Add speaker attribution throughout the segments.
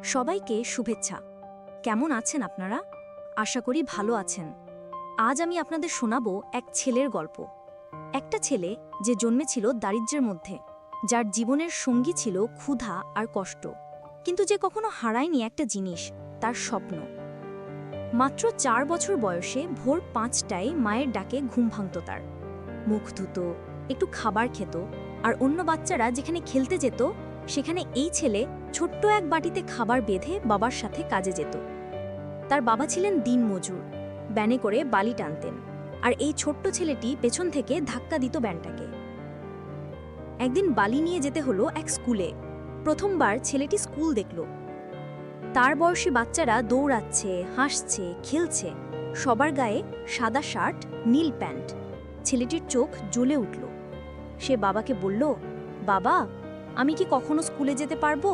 Speaker 1: সবাইকে শুভেচ্ছা। কেমন আছেন আপনারা? আশা করি ভালো আছেন। আজ আমি আপনাদের শোনাবো এক ছেলের গল্প। একটা ছেলে যে জন্মেছিল দারিদ্র্যের মধ্যে, যার জীবনের সঙ্গী ছিল ক্ষুধা আর কষ্ট, কিন্তু যে কখনো হারায়নি একটা জিনিস, তার স্বপ্ন। মাত্র 4 বছর বয়সে ভোর 5টায় মায়ের ডাকে ঘুম ভাঙত তার। মুখ ধুত, একটু খাবার খেত, আর অন্য বাচ্চারা যেখানে খেলতে যেত সেখানে এই ছেলে ছোট্ট এক বাটিতে খাবার বেঁধে বাবার সাথে কাজে যেত। তার বাবা ছিলেন দিনমজুর, ব্যানে করে বালি টানতেন, আর এই ছোট্ট ছেলেটি পেছন থেকে ধাক্কা দিত ব্যানটাকে। একদিন বালি নিয়ে যেতে হলো এক স্কুলে। প্রথমবার ছেলেটি স্কুল দেখল। তার বয়সী বাচ্চারা দৌড়াচ্ছে, হাসছে, খেলছে, সবার গায়ে সাদা শার্ট, নীল প্যান্ট। ছেলেটির চোখ জ্বলে উঠল। সে বাবাকে বলল, বাবা, আমি কি কখনো স্কুলে যেতে পারবো?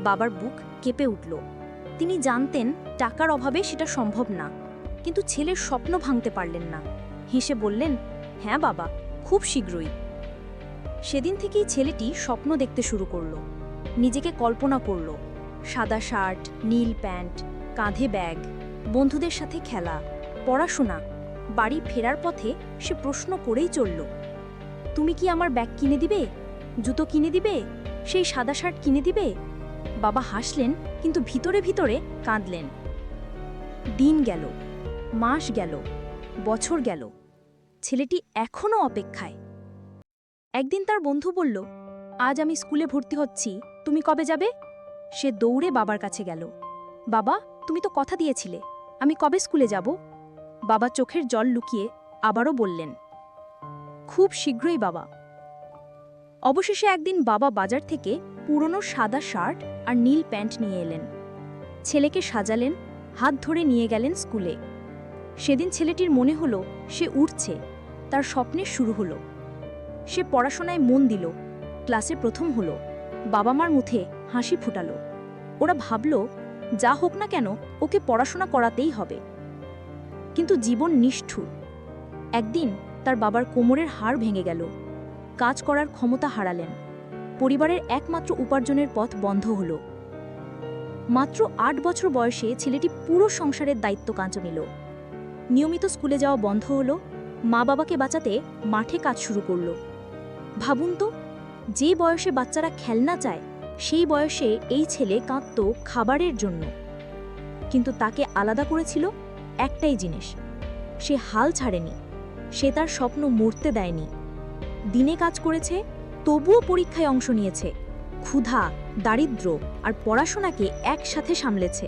Speaker 1: বাবার বুক কেঁপে উঠল। তিনি জানতেন টাকার অভাবে সেটা সম্ভব না, কিন্তু ছেলের স্বপ্ন ভাঙতে পারলেন না। হেসে বললেন, হ্যাঁ বাবা, খুব শীঘ্রই। সেদিন থেকেই ছেলেটি স্বপ্ন দেখতে শুরু করল। নিজেকে কল্পনা করল, সাদা শার্ট, নীল প্যান্ট, কাঁধে ব্যাগ, বন্ধুদের সাথে খেলা, পড়াশোনা। বাড়ি ফেরার পথে সে প্রশ্ন করেই চলল, তুমি কি আমার ব্যাগ কিনে দিবে, জুতো কিনে দিবে, সেই সাদা শার্ট কিনে দিবে? বাবা হাসলেন, কিন্তু ভিতরে ভিতরে কাঁদলেন। দিন গেল, মাস গেল, বছর গেল, ছেলেটি এখনও অপেক্ষায়। একদিন তার বন্ধু বলল, আজ আমি স্কুলে ভর্তি হচ্ছি, তুমি কবে যাবে? সে দৌড়ে বাবার কাছে গেল। বাবা, তুমি তো কথা দিয়েছিলে, আমি কবে স্কুলে যাব? বাবা চোখের জল লুকিয়ে আবারও বললেন, খুব শীঘ্রই বাবা। অবশেষে একদিন বাবা বাজার থেকে পুরনো সাদা শার্ট আর নীল প্যান্ট নিয়ে এলেন। ছেলেকে সাজালেন, হাত ধরে নিয়ে গেলেন স্কুলে। সেদিন ছেলেটির মনে হলো সে উঠছে, তার স্বপ্নের শুরু হলো। সে পড়াশোনায় মন দিল, ক্লাসে প্রথম হলো, বাবা মার মুখে হাসি ফুটালো। ওরা ভাবল, যা হোক না কেন ওকে পড়াশোনা করাতেই হবে। কিন্তু জীবন নিষ্ঠুর। একদিন তার বাবার কোমরের হাড় ভেঙে গেল, কাজ করার ক্ষমতা হারালেন, পরিবারের একমাত্র উপার্জনের পথ বন্ধ হল। মাত্র 8 বছর বয়সে ছেলেটি পুরো সংসারের দায়িত্ব কাঁচে নিল। নিয়মিত স্কুলে যাওয়া বন্ধ হল, মা বাবাকে বাঁচাতে মাঠে কাজ শুরু করল। ভাবুন তো, যে বয়সে বাচ্চারা খেলনা চায়, সেই বয়সে এই ছেলে কাঁদত খাবারের জন্য। কিন্তু তাকে আলাদা করেছিল একটাই জিনিস, সে হাল ছাড়েনি, সে তার স্বপ্ন মরতে দেয়নি। দিনে কাজ করেছে, তবুও পরীক্ষায় অংশ নিয়েছে, ক্ষুধা, দারিদ্র্য আর পড়াশোনাকে একসাথে সামলেছে।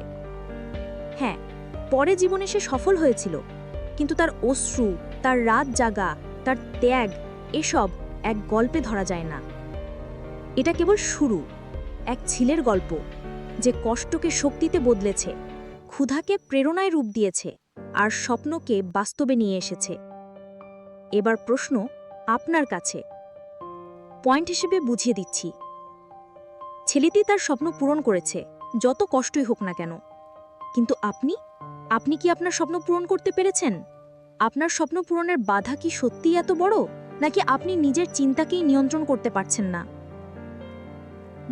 Speaker 1: হ্যাঁ, পরে জীবনে সে সফল হয়েছিল, কিন্তু তার অশ্রু, তার রাত জাগা, তার ত্যাগ, এসব এক গল্পে ধরা যায় না। এটা কেবল শুরু, এক ছেলের গল্প, যে কষ্টকে শক্তিতে বদলেছে, ক্ষুধাকে প্রেরণায় রূপ দিয়েছে, আর স্বপ্নকে বাস্তবে নিয়ে এসেছে। এবার প্রশ্ন আপনার কাছে, পয়েন্ট হিসেবে বুঝিয়ে দিচ্ছি। ছেলেটি তার স্বপ্ন পূরণ করেছে, যত কষ্টই হোক না কেন। কিন্তু আপনি কি আপনার স্বপ্ন পূরণ করতে পেরেছেন? আপনার স্বপ্ন পূরণের বাধা কি সত্যিই এত বড়, নাকি আপনি নিজের চিন্তাকেই নিয়ন্ত্রণ করতে পারছেন না?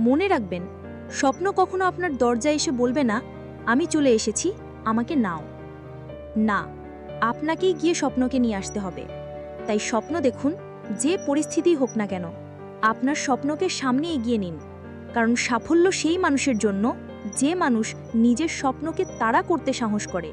Speaker 1: মনে রাখবেন, স্বপ্ন কখনো আপনার দরজায় এসে বলবে না, আমি চলে এসেছি, আমাকে নাও। না, আপনাকেই গিয়ে স্বপ্নকে নিয়ে আসতে হবে। তাই স্বপ্ন দেখুন, যে পরিস্থিতিই হোক না কেন, আপনার স্বপ্নকে সামনে এগিয়ে নিন। কারণ সাফল্য সেই মানুষের জন্য যে মানুষ নিজের স্বপ্নকে তাড়া করতে সাহস করে।